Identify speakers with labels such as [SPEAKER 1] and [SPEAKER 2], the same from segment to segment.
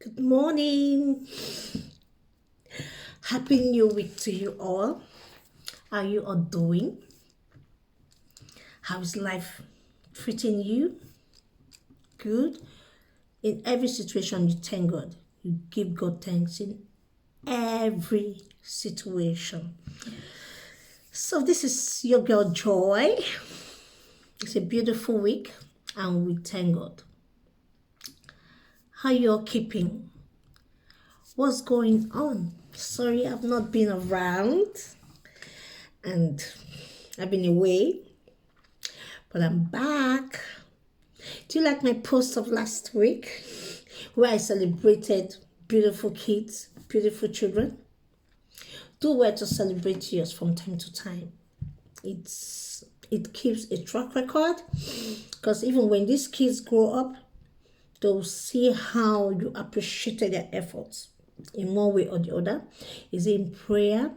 [SPEAKER 1] Good morning. Happy New Week to you all. How you all doing? How's life treating you? Good. In every situation, you thank God. You give God thanks in every situation. So this is your girl Joy. It's a beautiful week, and we thank God. How you all keeping? What's going on? Sorry, I've not been around, and I've been away, but I'm back. Do you like my post of last week where I celebrated beautiful kids, beautiful children? Do well to celebrate yours from time to time. It keeps a track record, because even when these kids grow up, they'll see how you appreciated their efforts in one way or the other. Is it in prayer?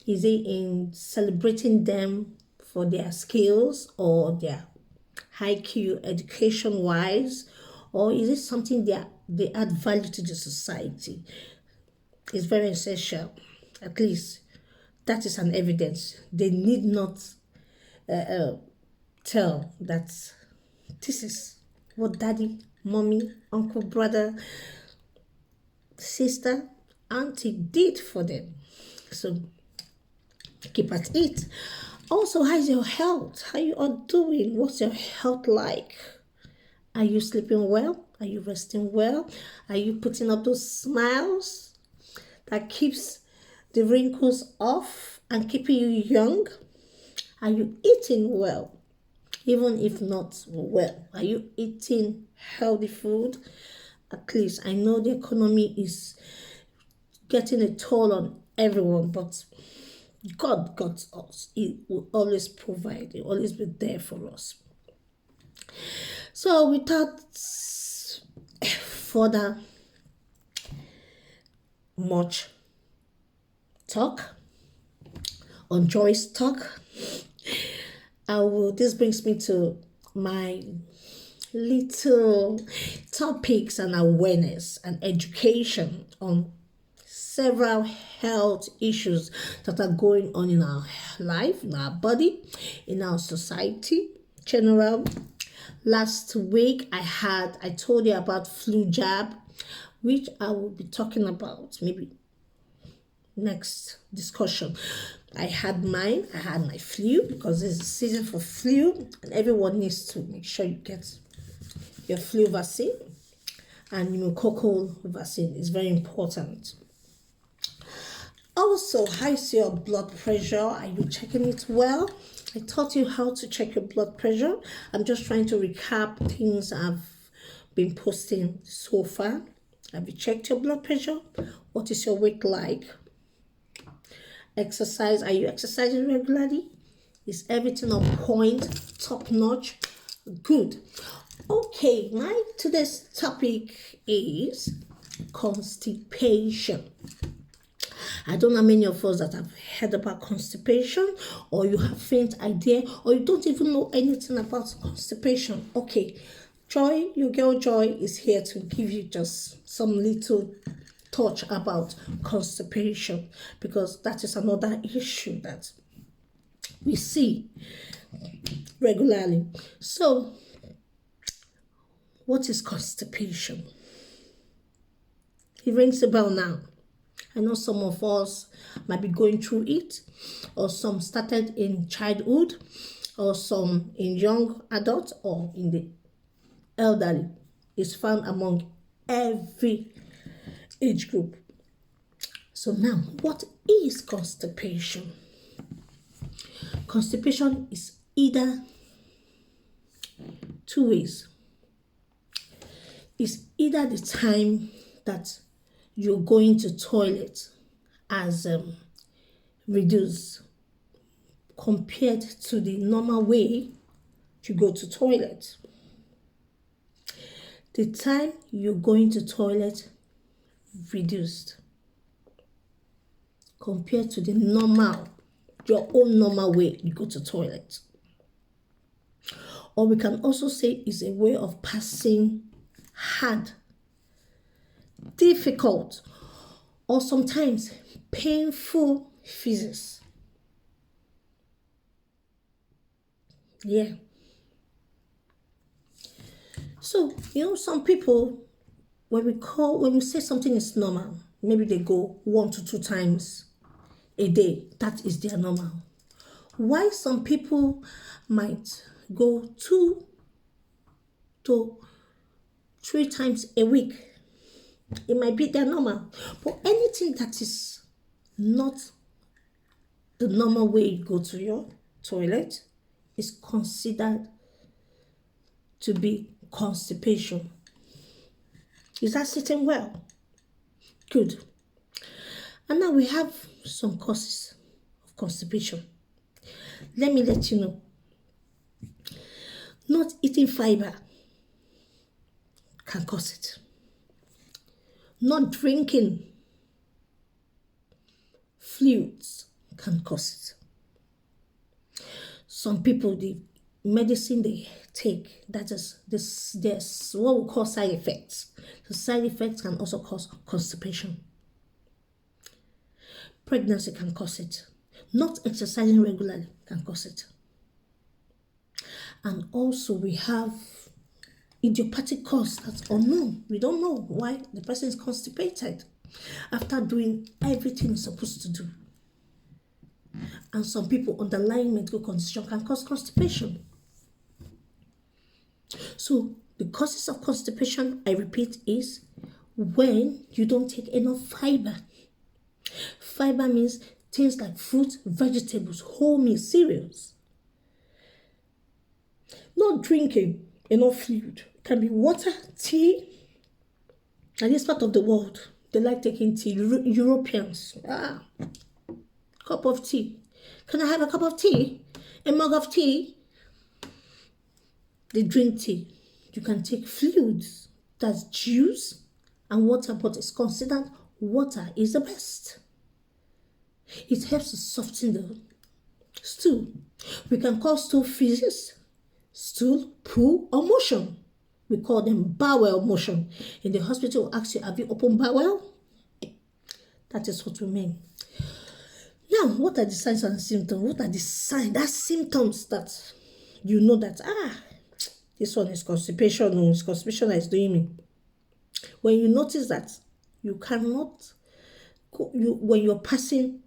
[SPEAKER 1] Is it in celebrating them for their skills or their high Q education wise? Or is it something they add value to the society? It's very essential. At least that is an evidence. They need not tell that this is what daddy, mommy, uncle, brother, sister, auntie did for them. So keep at it. Also, how's your health? How you all doing? What's your health like? Are you sleeping well? Are you resting well? Are you putting up those smiles that keeps the wrinkles off and keeping you young? Are you eating well? Even if not well, are you eating healthy food? At least I know the economy is getting a toll on everyone, but God got us. He will always provide. He will always be there for us. So without further much talk on Joy's talk, this brings me to my little topics and awareness and education on several health issues that are going on in our life, in our body, in our society, general. Last week I told you about flu jab, which I will be talking about maybe next discussion. I had my flu, because it's the season for flu, and everyone needs to make sure you get your flu vaccine, and pneumococcal vaccine is very important. Also, how's your blood pressure? Are you checking it well? I taught you how to check your blood pressure. I'm just trying to recap things I've been posting so far. Have you checked your blood pressure? What is your weight like? Exercise. Are you exercising regularly? Is everything on point, top notch? Good. Okay, my today's topic is constipation. I don't know how many of us that have heard about constipation, or you have faint idea, or you don't even know anything about constipation. Okay, Joy, your girl Joy, is here to give you just some little touch about constipation, because that is another issue that we see regularly. So, what is constipation? It rings a bell now. I know some of us might be going through it, or some started in childhood, or some in young adults, or in the elderly. It's found among every age group. So now, what is constipation? Constipation is either two ways. It's either the time that you're going to toilet as reduced compared to the normal way you go to toilet. The time you're going to toilet reduced compared to the normal, your own normal way you go to toilet. Or we can also say it's a way of passing hard difficult, or sometimes painful physics. Yeah. So, some people, when we say something is normal, maybe they go 1 to 2 times a day. That is their normal. Why some people might go 2 to 3 times a week, it might be their normal. But anything that is not the normal way you go to your toilet is considered to be constipation. Is that sitting well? Good. And now we have some causes of constipation. Let me let you know. Not eating fiber can cause it. Not drinking fluids can cause it. Some people, the medicine they take, that is there's what we call side effects. The side effects can also cause constipation. Pregnancy can cause it. Not exercising regularly can cause it. And also we have idiopathic cause that's unknown. We don't know why the person is constipated after doing everything he's supposed to do. And some people, underlying medical condition can cause constipation. So the causes of constipation, I repeat, is when you don't take enough fiber. Fiber means things like fruits, vegetables, whole meat, cereals. Not drinking enough fluid. It can be water, tea. And this part of the world, they like taking tea. Europeans, cup of tea. Can I have a cup of tea? A mug of tea? They drink tea. You can take fluids, that's juice and water, but it's considered water is the best. It helps to soften the stool. We can call stool physics, stool, poo, or motion. We call them bowel motion. In the hospital, we'll ask you, have you opened bowel? That is what we mean. Now, what are the signs and symptoms? What are the signs, that symptoms that you know that, this one is constipation, or it's constipation that is doing me. When you notice that you cannot, when you're passing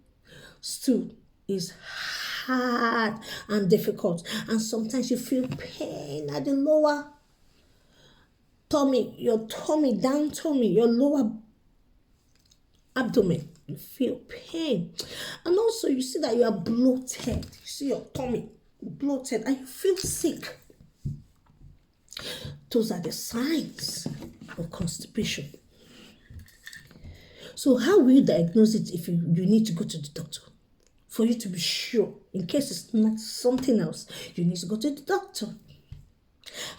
[SPEAKER 1] stool is hard and difficult, and sometimes you feel pain at the lower tummy, your down tummy, your lower abdomen, you feel pain. And also you see that you are bloated, you see your tummy bloated and you feel sick. Those are the signs of constipation. So how will you diagnose it if you need to go to the doctor? For you to be sure, in case it's not something else, you need to go to the doctor.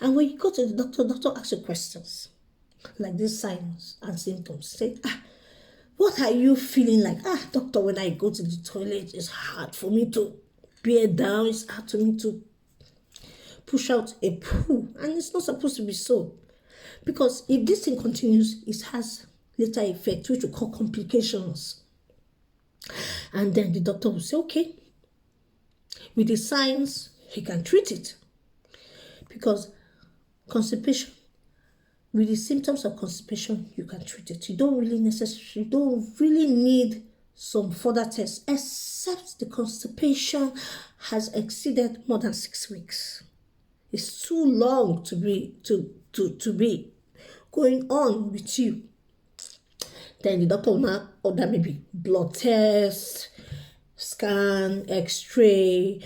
[SPEAKER 1] And when you go to the doctor asks you questions like these signs and symptoms. Say, what are you feeling like? Doctor, when I go to the toilet, it's hard for me to bear down. It's hard for me to push out a poo. And it's not supposed to be so. Because if this thing continues, it has later effects, which we call complications. And then the doctor will say, okay, with the signs, he can treat it. Because constipation, with the symptoms of constipation, you can treat it. You don't really need some further tests, except the constipation has exceeded more than 6 weeks. It's too long to be going on with you. Then the doctor will now order maybe blood test, scan, x-ray,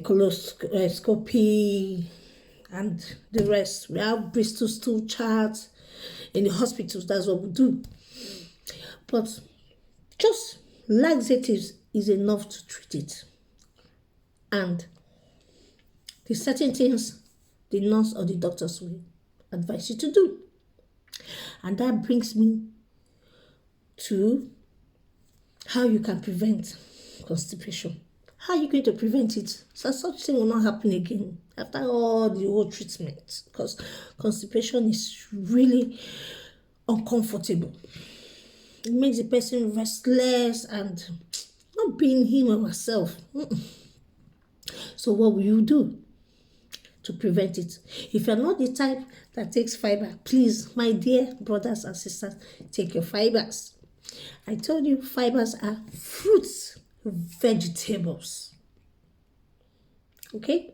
[SPEAKER 1] coloscopy, and the rest. We have Bristol stool charts in the hospitals. That's what we do. But just laxatives is enough to treat it. And the certain things the nurse or the doctors will advise you to do. And that brings me to how you can prevent constipation. How are you going to prevent it so such thing will not happen again after all the whole treatment? Because constipation is really uncomfortable. It makes the person restless and not being him or herself. So what will you do to prevent it? If you're not the type that takes fiber, please, my dear brothers and sisters, take your fibers. I told you fibers are fruits, vegetables. Okay?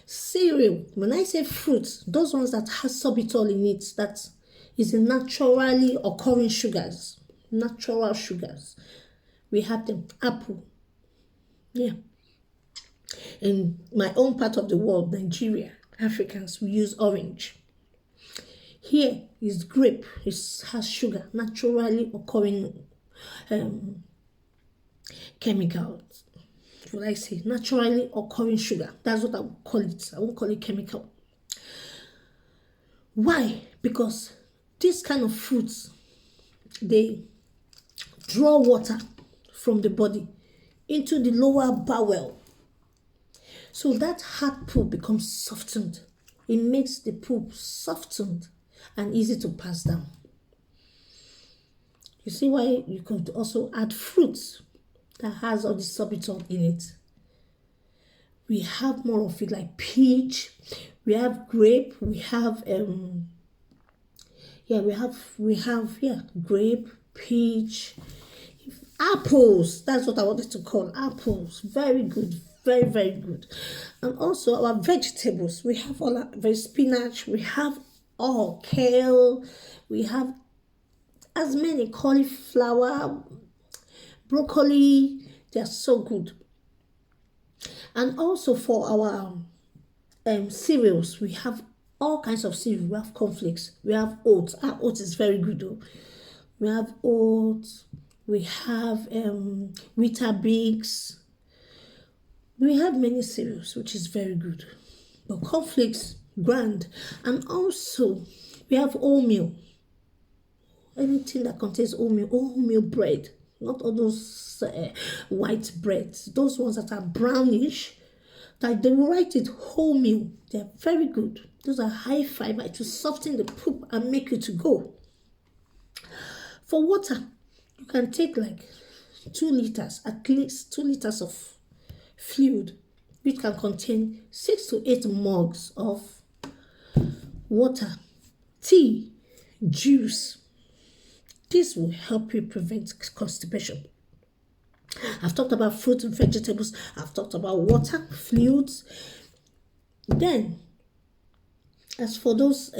[SPEAKER 1] Cereal, when I say fruits, those ones that have sorbitol in it, that is a naturally occurring sugars, natural sugars. We have them. Apple. Yeah. In my own part of the world, Nigeria, Africans, we use orange. Here is grape. It has sugar, naturally occurring chemicals. What I say, naturally occurring sugar. That's what I would call it. I won't call it chemical. Why? Because these kind of fruits, they draw water from the body into the lower bowel. So that hard poop becomes softened. It makes the poop softened and easy to pass down. You see why you could also add fruits that has all the sorbitol in it. We have more of it, like peach, we have grape, we have grape, peach, apples. That's what I wanted to call apples. Very good, very, very good. And also our vegetables. We have all our spinach, we have all kale, we have as many cauliflower, broccoli. They are so good. And also for our cereals, we have all kinds of cereals. We have cornflakes, we have oats. Our oats is very good though. We have oats, we have Weetabix. We have many cereals, which is very good. But cornflakes, grand. And also, we have wholemeal. Anything that contains wholemeal bread. Not all those white breads. Those ones that are brownish, that they will write it wholemeal. They're very good. Those are high fiber to soften the poop and make you to go. For water, you can take like 2 liters, at least 2 liters of fluid, which can contain 6 to 8 mugs of water, tea, juice. This will help you prevent constipation. I've talked about fruits and vegetables. I've talked about water, fluids. Then, as for those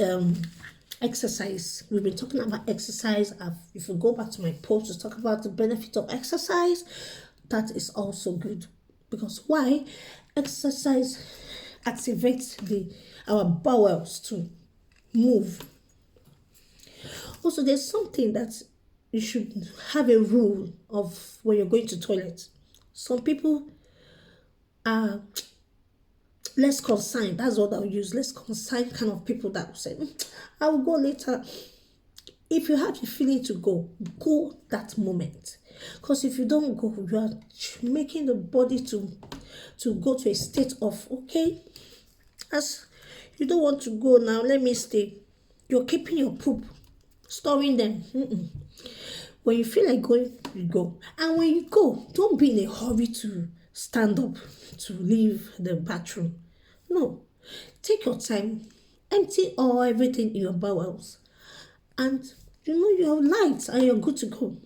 [SPEAKER 1] exercise, we've been talking about exercise. If you go back to my post to talk about the benefit of exercise, that is also good. Because why? Exercise activates our bowels to move. Also, there's something that you should have a rule of when you're going to toilet. Some people are less concerned. That's what I'll use. Less concerned kind of people that will say, I will go later. If you have the feeling to go that moment. Because if you don't go, you are making the body to go to a state of, okay, as you don't want to go now, let me stay. You're keeping your poop, storing them. When you feel like going, you go. And when you go, don't be in a hurry to stand up to leave the bathroom. No. Take your time. Empty everything in your bowels. And you're light and you're good to go.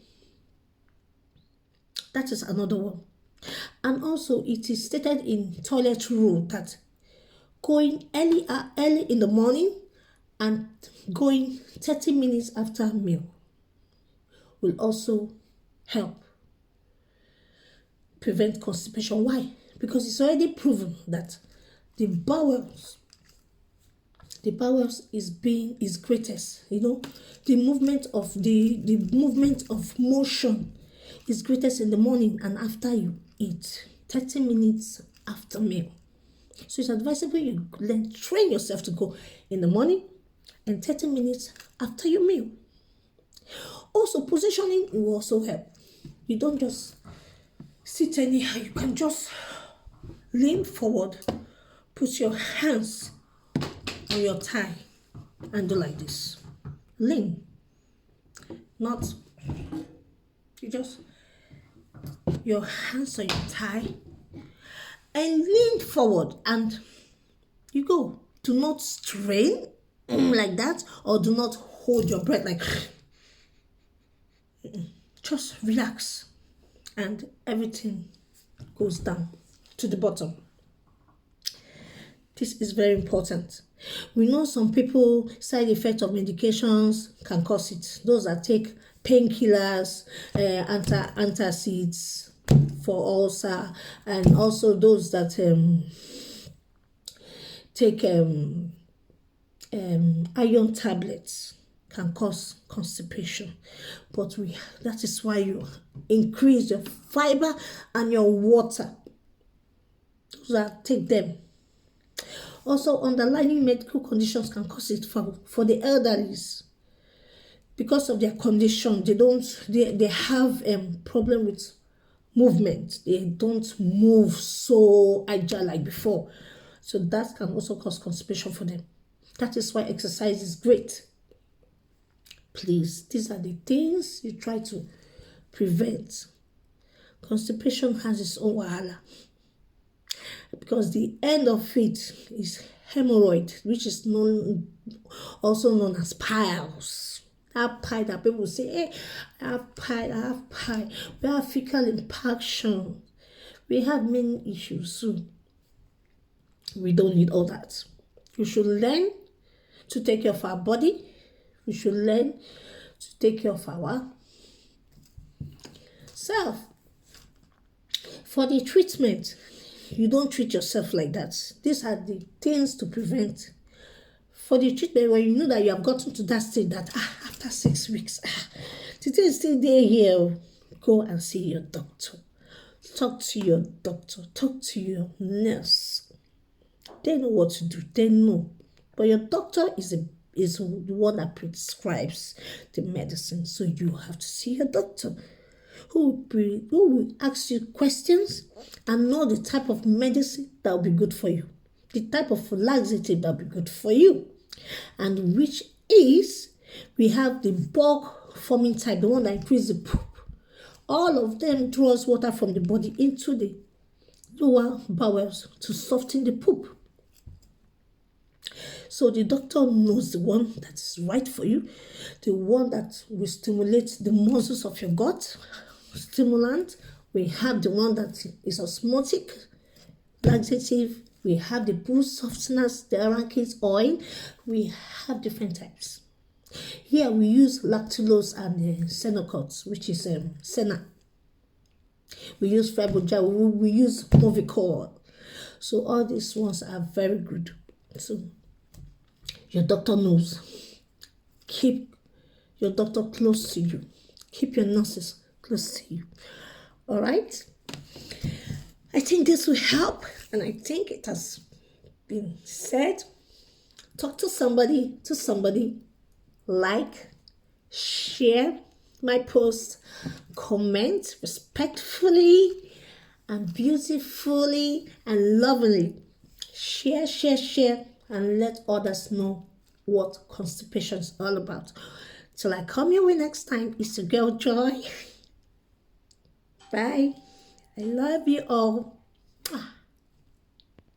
[SPEAKER 1] That is another one. And also, it is stated in toilet rule that going early in the morning and going 30 minutes after meal will also help prevent constipation. Why? Because it's already proven that the bowels is greatest. The movement of motion is greatest in the morning and after you eat, 30 minutes after meal. So it's advisable you train yourself to go in the morning and 30 minutes after your meal. Also, positioning will also help. You don't just sit anyhow. You can just lean forward, put your hands on your thigh and do like this. Lean. Not, you just, your hands on your thigh and lean forward and you go. Do not strain like that, or do not hold your breath like, just relax and everything goes down to the bottom. This is very important. We know some people, side effects of medications can cause it. Those that take painkillers, antacids for ulcer, and also those that take iron tablets can cause constipation. But that is why you increase your fiber and your water. Those that take them. Also, underlying medical conditions can cause it for the elderly. Because of their condition, they have problem with movement. They don't move so agile like before. So that can also cause constipation for them. That is why exercise is great. Please, these are the things you try to prevent. Constipation has its own wahala, because the end of it is hemorrhoid, which is also known as piles. That pile that people say, hey, I have pile. We have fecal impaction. We have many issues. So we don't need all that. We should learn to take care of our body. We should learn to take care of our self. For the treatment, you don't treat yourself like that. These are the things to prevent. For the treatment, when you know that you have gotten to that stage that after 6 weeks, the thing is still there here, go and see your doctor. Talk to your doctor. Talk to your nurse. They know what to do. They know. But your doctor is the one that prescribes the medicine. So you have to see your doctor, who will ask you questions and know the type of medicine that will be good for you, the type of laxative that will be good for you, and which is, we have the bulk forming type, the one that increases the poop. All of them draws water from the body into the lower bowels to soften the poop. So the doctor knows the one that is right for you, the one that will stimulate the muscles of your gut, stimulant. We have the one that is osmotic, laxative. We have the boost softeners, the arachis oil. We have different types. Here we use lactulose and Senocot, which is Senna. We use Fibrogen, we use Movicol. So all these ones are very good. So your doctor knows. Keep your doctor close to you. Keep your nurses close to you. All right? I think this will help, and I think it has been said. Talk to somebody, like, share my post, comment respectfully and beautifully and lovingly. Share, and let others know what constipation is all about. Till I come your way next time, it's your girl Joy. Bye. I love you all.